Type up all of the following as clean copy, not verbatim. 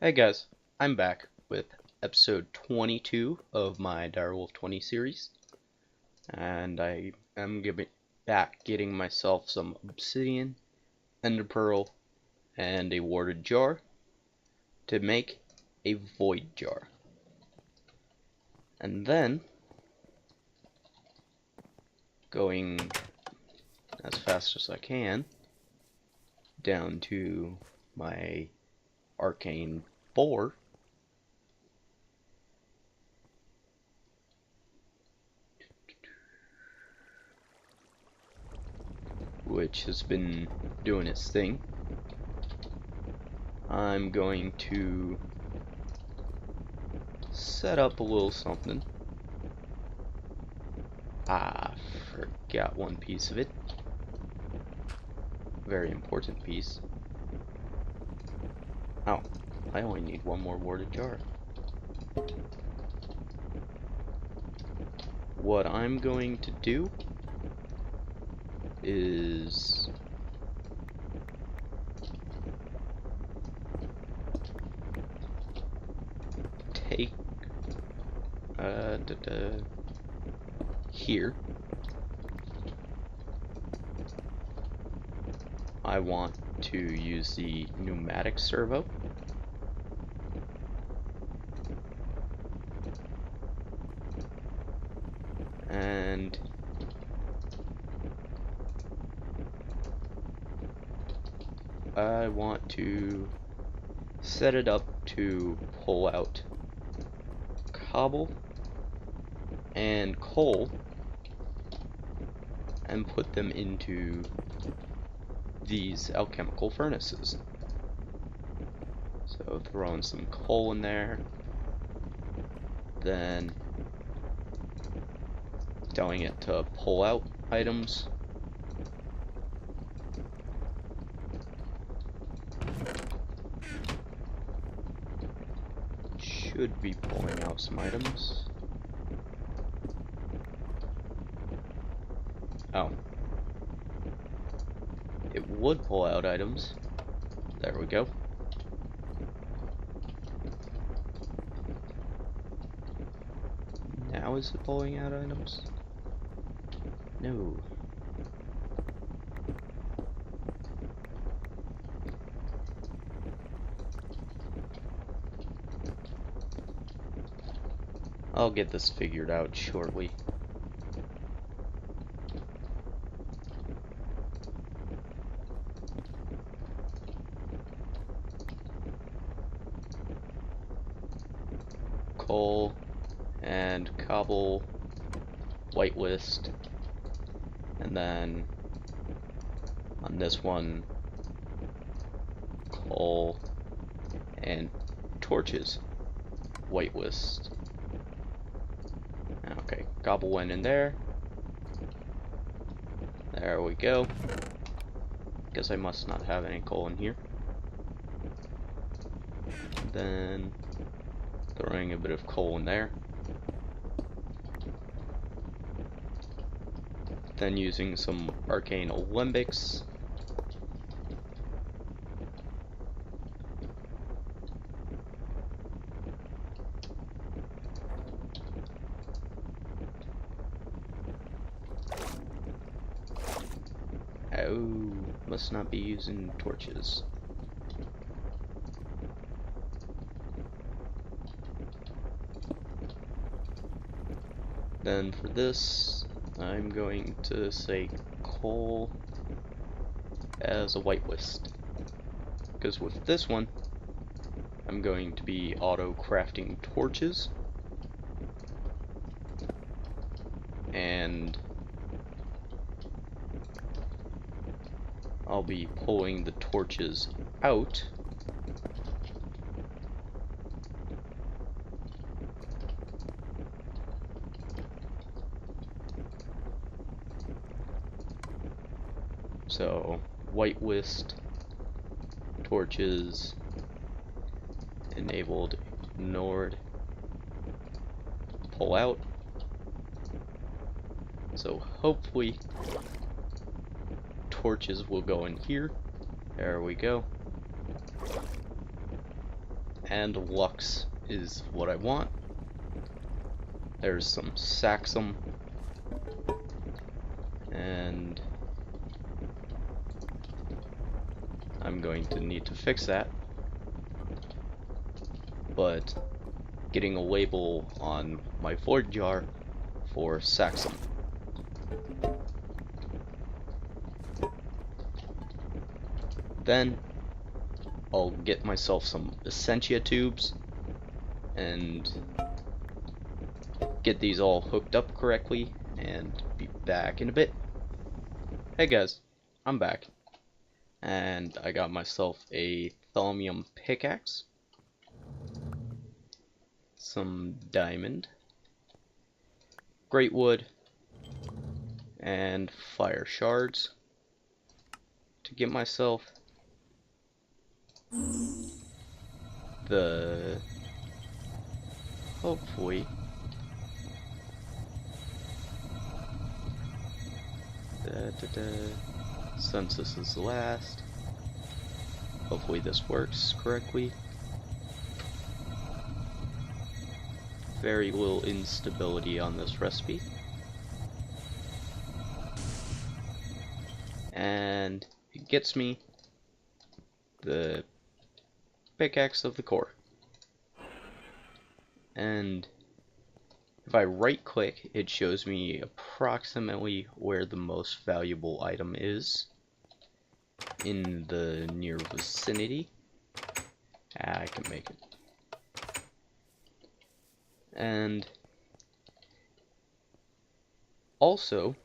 Hey guys, I'm back with episode 22 of my Direwolf 20 series, and I am getting myself some obsidian, ender pearl, and a warded jar to make a void jar. And then, going as fast as I can, down to my Arcane 4, which has been doing its thing. I'm going to set up a little something. Forgot one piece of it. Very important piece. Oh, I only need one more warded jar. What I'm going to do is take here. I want to use the pneumatic servo. And I want to set it up to pull out cobble and coal and put them into these alchemical furnaces. So throwing some coal in there, then telling it to pull out items. Should be pulling out some items. Oh. It would pull out items. There we go. Now is it pulling out items? No. I'll get this figured out shortly. Coal and cobble, whitelist, and then on this one, coal and torches, whitelist. Okay, cobble went in there. There we go. Guess I must not have any coal in here. Then throwing a bit of coal in there. Then using some arcane alembics. Oh, must not be using torches. Then for this, I'm going to say coal as a whitelist. Because with this one, I'm going to be auto crafting torches. And I'll be pulling the torches out. So, whitelist, torches, enabled, ignored, pull out. So hopefully torches will go in here. There we go. and Lux is what I want. There's some Saxum, and I'm going to need to fix that, but getting a label on my void jar for Saxum. Then I'll get myself some Essentia tubes and get these all hooked up correctly and be back in a bit. Hey guys, I'm back, and I got myself a thaumium pickaxe, some diamond, great wood, and fire shards to get myself the, hopefully, since this is the last, hopefully this works correctly. Very little instability on this recipe. And it gets me the pickaxe of the core. And if I right click, it shows me approximately where the most valuable item is in the near vicinity. I can make it. And also,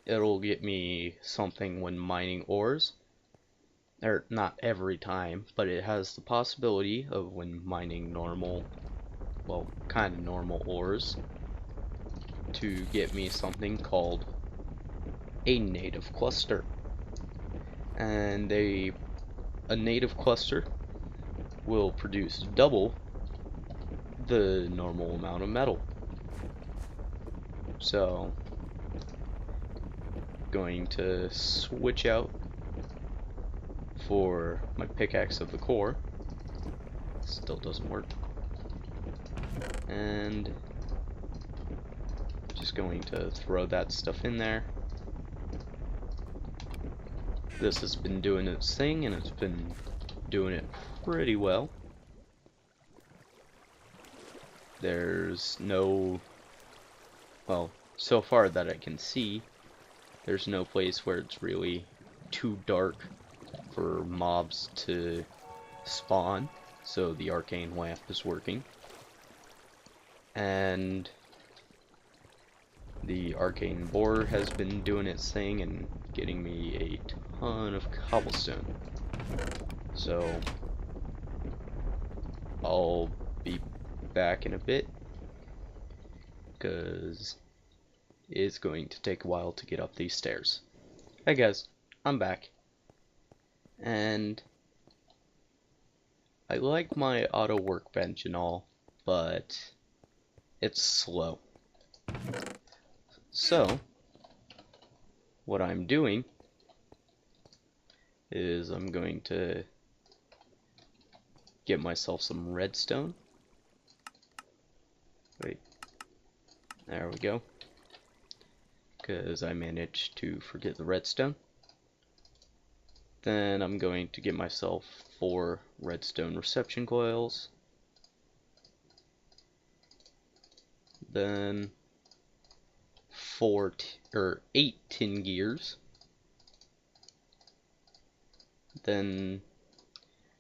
it'll get me something when mining ores. Or not every time, but it has the possibility of when mining normal, well, kind of normal ores, to get me something called a native cluster. And a native cluster will produce double the normal amount of metal. So, going to switch out for my pickaxe of the core. Still doesn't work. And just going to throw that stuff in there. This has been doing its thing, and it's been doing it pretty well. There's no, well, so far that I can see, there's no place where it's really too dark for mobs to spawn, so the arcane lamp is working. And the arcane borer has been doing its thing and getting me a ton of cobblestone. So I'll be back in a bit, because it's going to take a while to get up these stairs. Hey guys, I'm back. And I like my auto workbench and all, but it's slow. So what I'm doing is I'm going to get myself some redstone. Wait, there we go. Because I managed to forget the redstone. Then I'm going to get myself 4 redstone reception coils. Then 8 tin gears. Then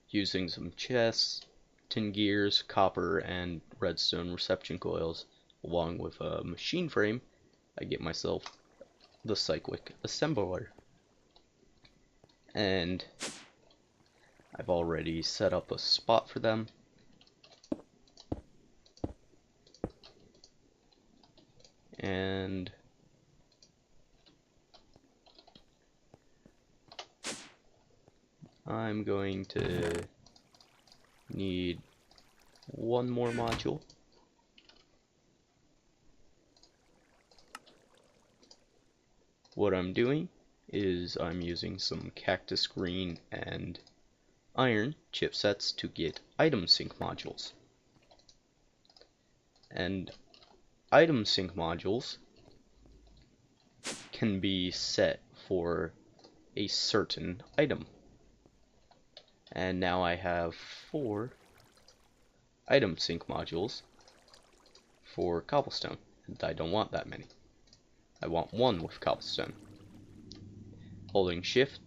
using some chests, tin gears, copper, and redstone reception coils, along with a machine frame, I get myself the cyclic assembler. And I've already set up a spot for them. And I'm going to need one more module. What I'm doing is I'm using some cactus green and iron chipsets to get item sync modules. And item sync modules can be set for a certain item. And now I have 4 item sync modules for cobblestone, and I don't want that many. I want 1 with cobblestone. Holding shift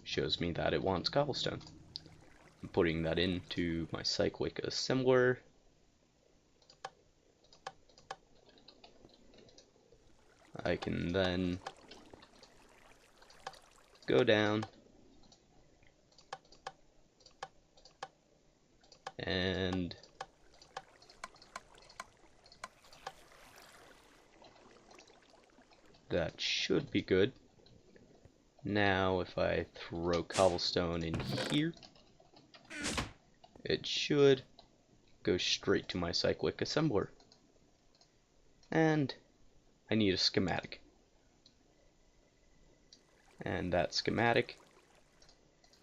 shows me that it wants cobblestone. I'm putting that into my cyclic assembler. I can then go down and that should be good. Now if I throw cobblestone in here, it should go straight to my cyclic assembler. And I need a schematic. And that schematic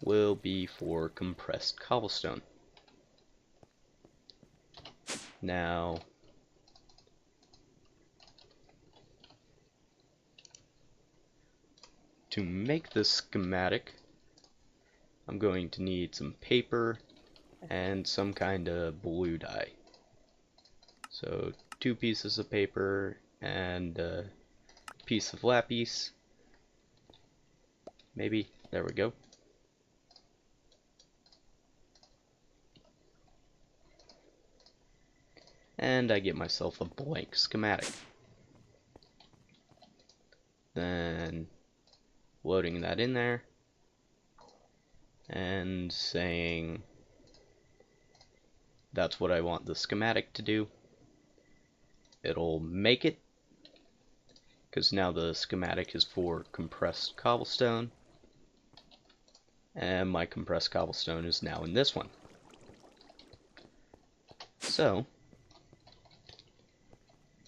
will be for compressed cobblestone. Now, to make this schematic, I'm going to need some paper and some kind of blue dye. So 2 pieces of paper and a piece of lapis. Maybe, there we go. And I get myself a blank schematic. Then loading that in there and saying that's what I want the schematic to do. It'll make it, because now the schematic is for compressed cobblestone, and my compressed cobblestone is now in this one. So,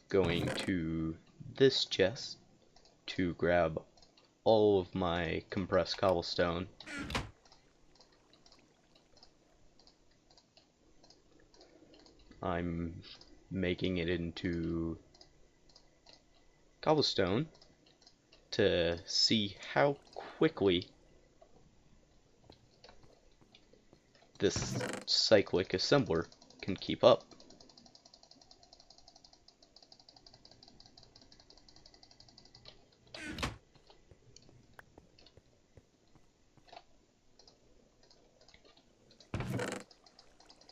going to this chest to grab all of my compressed cobblestone. I'm making it into cobblestone to see how quickly this cyclic assembler can keep up.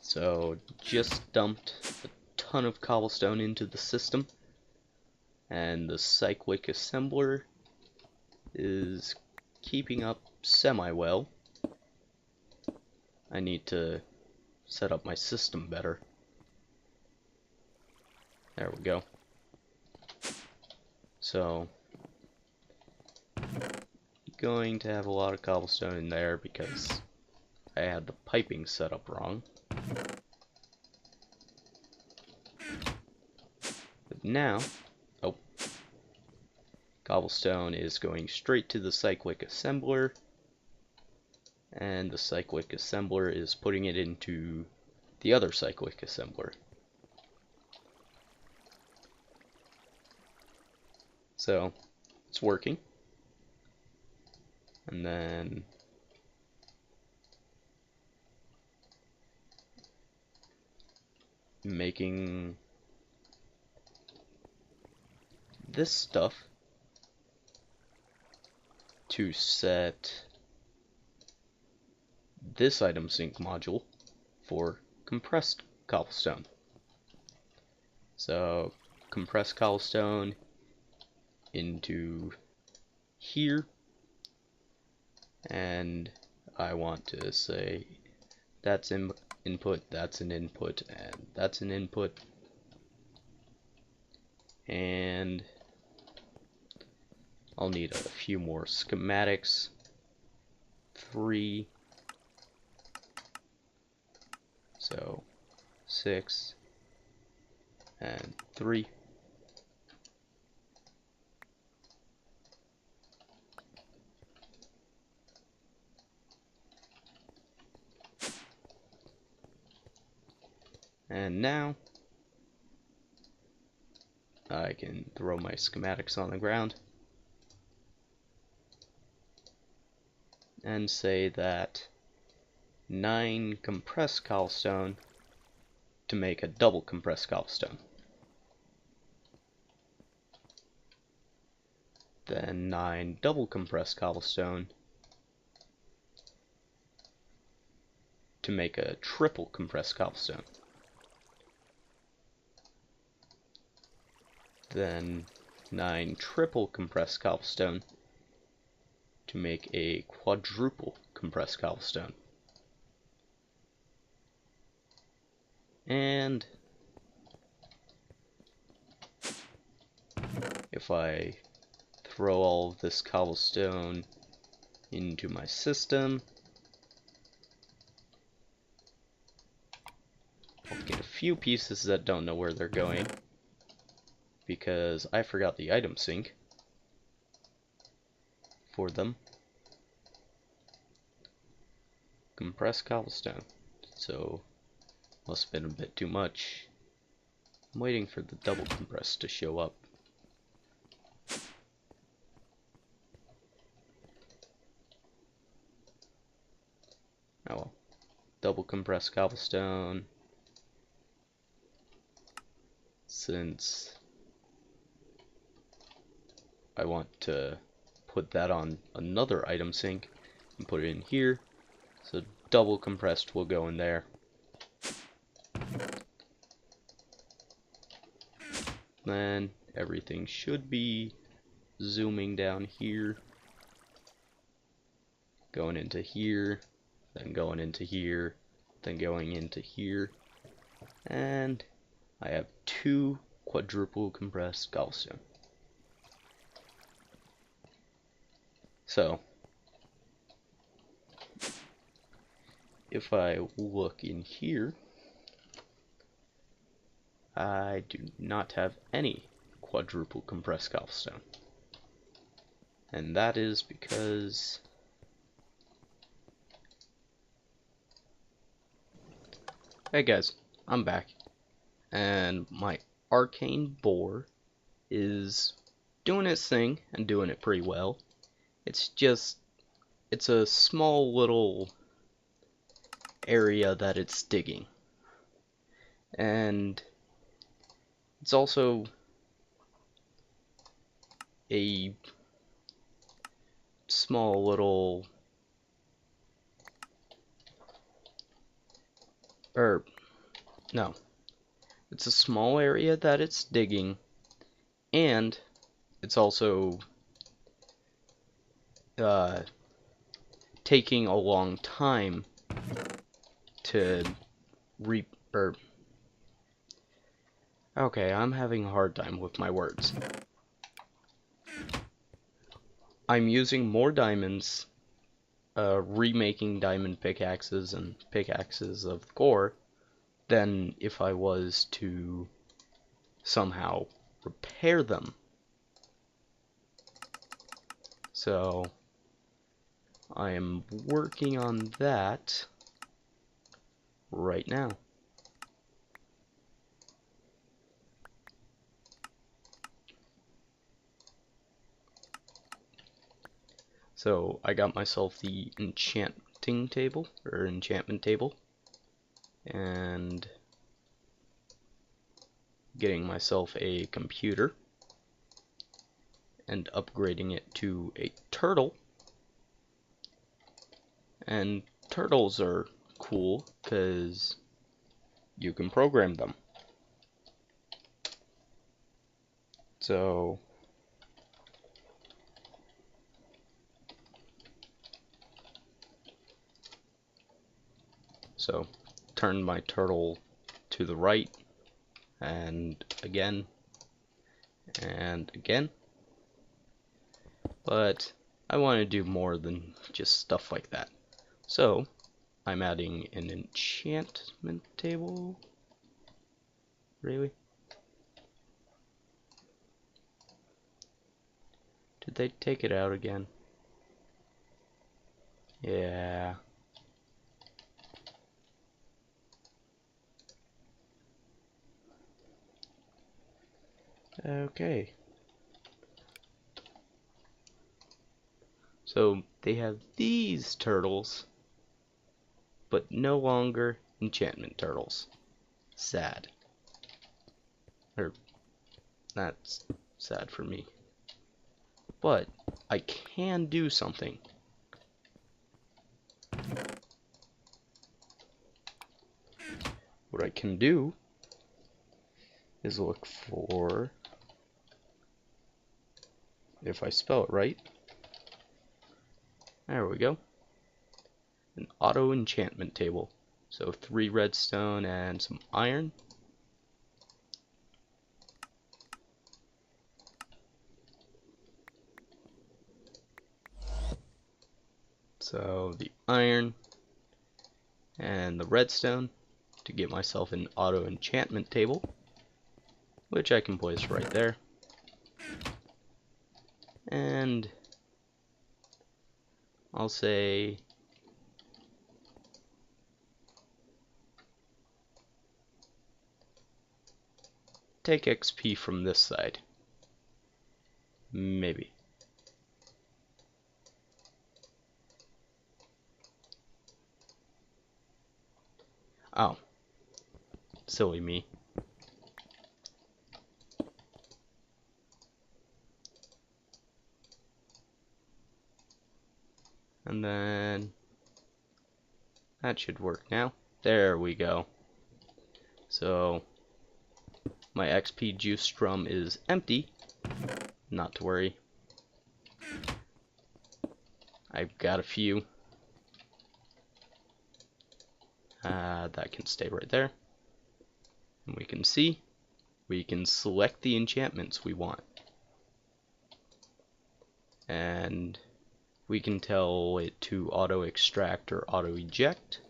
So just dumped a ton of cobblestone into the system, and the cyclic assembler is keeping up semi-well. I need to set up my system better. There we go. So, going to have a lot of cobblestone in there because I had the piping set up wrong. But now, cobblestone is going straight to the cyclic assembler, and the cyclic assembler is putting it into the other cyclic assembler. So, it's working. And then making this stuff to set this item sync module for compressed cobblestone. So compressed cobblestone into here, and I want to say that's input, that's an input, and that's an input, and I'll need a few more schematics. 3, so 6 and 3. And now I can throw my schematics on the ground and say that 9 compressed cobblestone to make a double compressed cobblestone. Then 9 double compressed cobblestone to make a triple compressed cobblestone. Then 9 triple compressed cobblestone to make a quadruple compressed cobblestone. And if I throw all of this cobblestone into my system, I'll get a few pieces that don't know where they're going because I forgot the item sink for them. Compressed cobblestone. So must have been a bit too much. I'm waiting for the double compressed to show up. Oh well. Double compressed cobblestone. Since I want to put that on another item sink and put it in here, so double compressed will go in there. Then everything should be zooming down here, going into here, then going into here, then going into here, and I have 2 quadruple compressed cobblestone. So if I look in here, I do not have any quadruple compressed cobblestone. And that is because hey guys, I'm back. And my arcane boar is doing its thing and doing it pretty well. It's a small little area that it's digging. And it's also a small little no. It's a small area that it's digging, and it's also taking a long time to okay, I'm having a hard time with my words. I'm using more diamonds, remaking diamond pickaxes and pickaxes of core than if I was to somehow repair them. So I am working on that right now. So I got myself the enchanting table, or enchantment table, and getting myself a computer and upgrading it to a turtle. And turtles are cool because you can program them. So turn my turtle to the right, and again, and again. But I want to do more than just stuff like that. So I'm adding an enchantment table. Really? Did they take it out again? Yeah. Okay. So they have these turtles, but no longer enchantment turtles. Sad. Or, that's sad for me. But I can do something. What I can do is look for, if I spell it right, there we go, an auto enchantment table. So 3 redstone and some iron. So the iron and the redstone to get myself an auto enchantment table, which I can place right there. And I'll say take XP from this side. Maybe. Oh. Silly me. And then that should work now. There we go. So my XP juice drum is empty. Not to worry. I've got a few. That can stay right there. And we can see, we can select the enchantments we want. And we can tell it to auto extract or auto eject.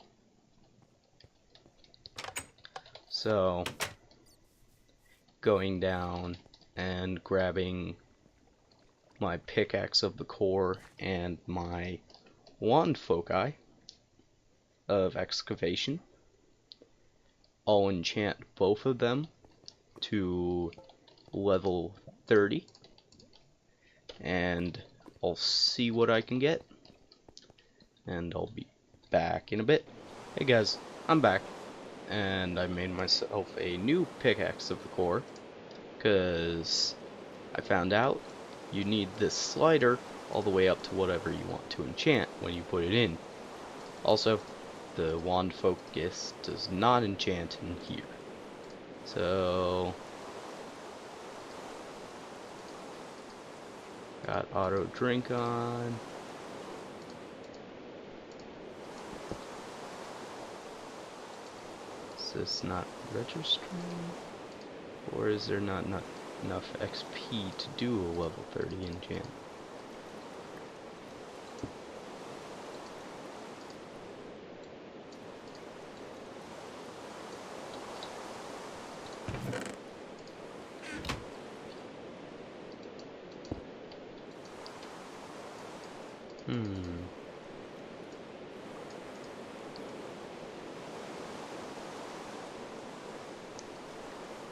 So going down and grabbing my pickaxe of the core and my wand foci of excavation, I'll enchant both of them to level 30 and I'll see what I can get, and I'll be back in a bit. Hey guys, I'm back, and I made myself a new pickaxe of the core because I found out you need this slider all the way up to whatever you want to enchant when you put it in. Also, the wand focus does not enchant in here. So got auto drink on. Is this not registering? Or is there not enough XP to do a level 30 enchant?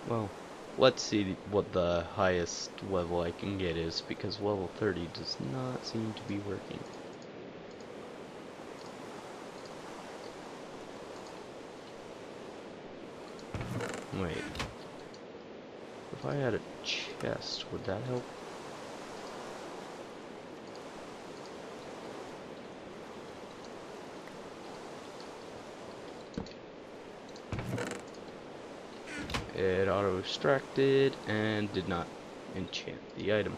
Well, let's see what the highest level I can get is, because level 30 does not seem to be working. Wait. If I had a chest, would that help? It auto-extracted and did not enchant the item.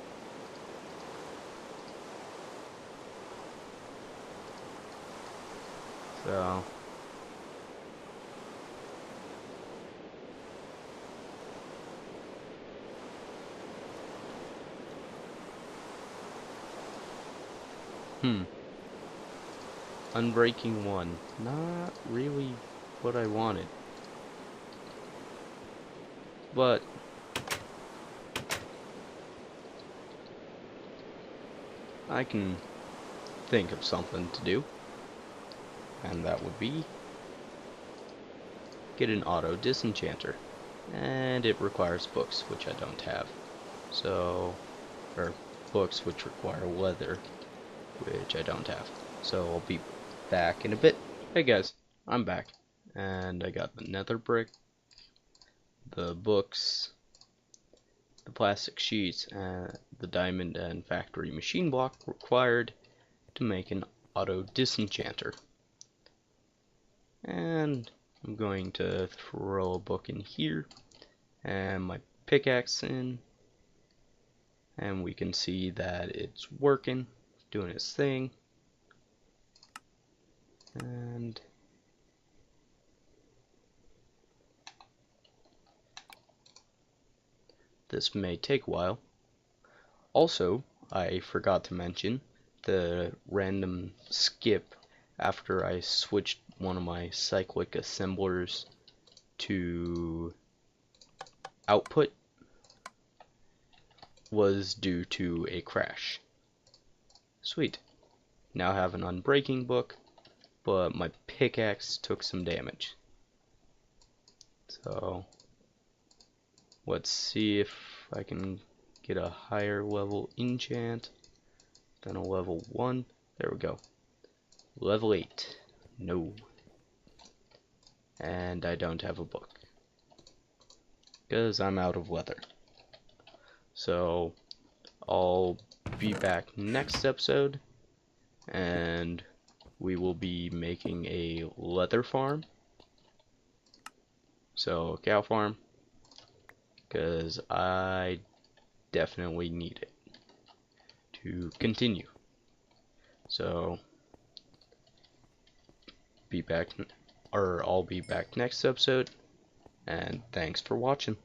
So Unbreaking 1. Not really what I wanted. But I can think of something to do. And that would be get an auto disenchanter. And it requires books, which I don't have. So, or books which require leather, which I don't have. So I'll be back in a bit. Hey guys, I'm back. And I got the nether brick, the books, the plastic sheets, and the diamond and factory machine block required to make an auto disenchanter. And I'm going to throw a book in here and my pickaxe in, and we can see that it's working, doing its thing. And this may take a while. Also, I forgot to mention the random skip after I switched one of my cyclic assemblers to output was due to a crash. Sweet. Now I have an unbreaking book, but my pickaxe took some damage. So let's see if I can get a higher level enchant than a level 1. There we go. Level 8. No. And I don't have a book, because I'm out of leather. So I'll be back next episode, and we will be making a leather farm. So cow farm, because I definitely need it to continue. So I'll be back next episode, and thanks for watching.